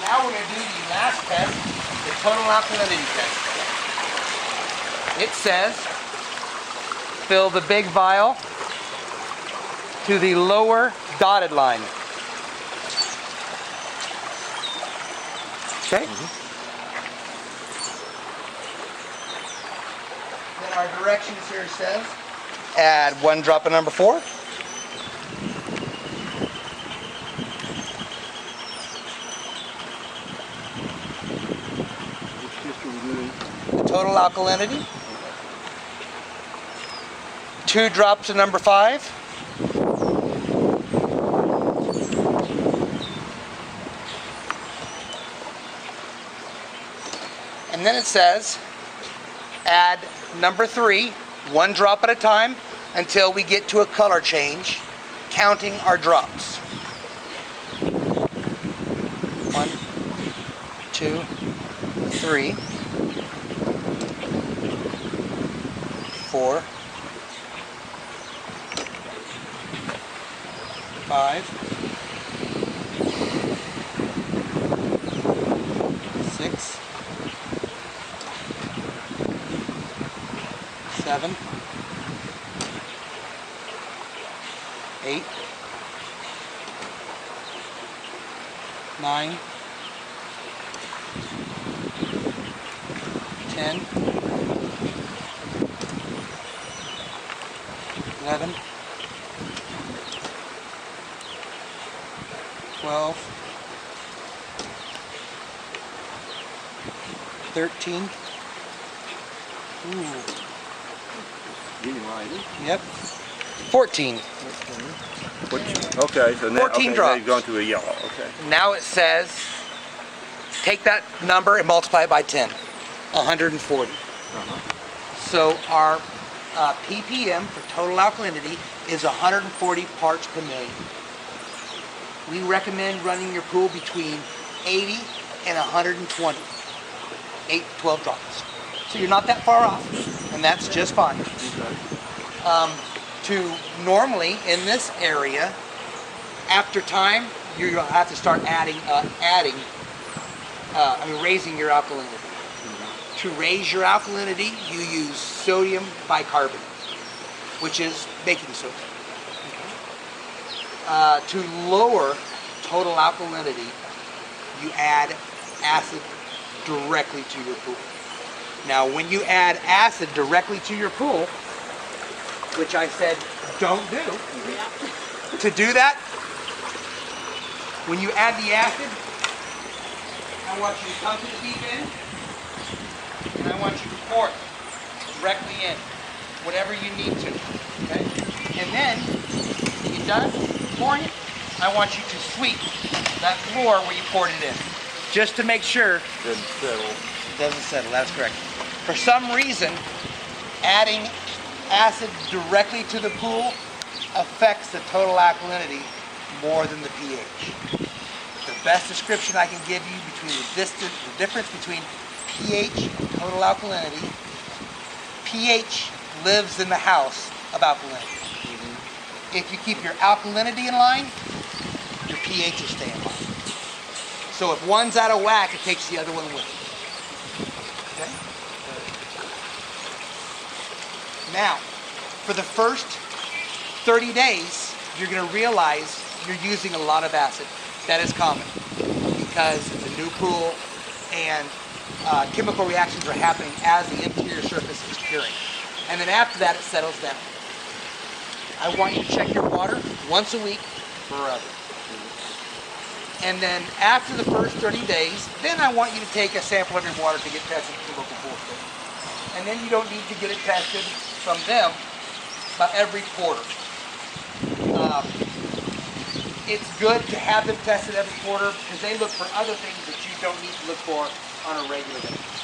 Now we're going to do the last test, the total alkalinity test. It says, fill the big vial to the lower dotted line. Okay? Then our directions here says, add 1 drop of number 4. The total alkalinity. 2 drops of number 5. And then it says, add number 3, 1 drop at a time, until we get to a color change, counting our drops. 1, 2, 3, 4, 5, 6, 7, 8, 9, 10, 11, 12, 13. Ooh. Yep. 14. Okay, so now, 14 now drops. you've gone to a yellow. Okay. Now it says, take that number and multiply it by 10. 140. So our ppm for total alkalinity is 140 parts per million. We recommend running your pool between 80 and 120. 8 to 12 drops. So you're not that far off, and that's just fine. To normally in this area, after time, you're going to have to start raising your alkalinity. To raise your alkalinity, you use sodium bicarbonate, which is baking soda. To lower total alkalinity, you add acid directly to your pool. Now, when you add acid directly to your pool, which I said don't do, to do that, when you add the acid, I want you to come to the deep end, and I want you to pour it directly in, whatever you need to, okay? And then, when you're done pouring it, I want you to sweep that floor where you poured it in, just to make sure Doesn't settle. it doesn't settle. That's correct. For some reason, adding acid directly to the pool affects the total alkalinity more than the pH. The best description I can give you between the difference between pH and total alkalinity, pH lives in the house of alkalinity. If you keep your alkalinity in line, your pH will stay in line. So if one's out of whack, it takes the other one with it. Okay? Now, for the first 30 days, you're going to realize you're using a lot of acid. That is common because it's a new pool and chemical reactions are happening as the interior surface is curing. And then after that, it settles down. I want you to check your water once a week forever. And then after the first 30 days, then I want you to take a sample of your water to get tested at the local pool station. And then you don't need to get it tested from them about every quarter. It's good to have them tested every quarter because they look for other things that you don't need to look for on a regular basis.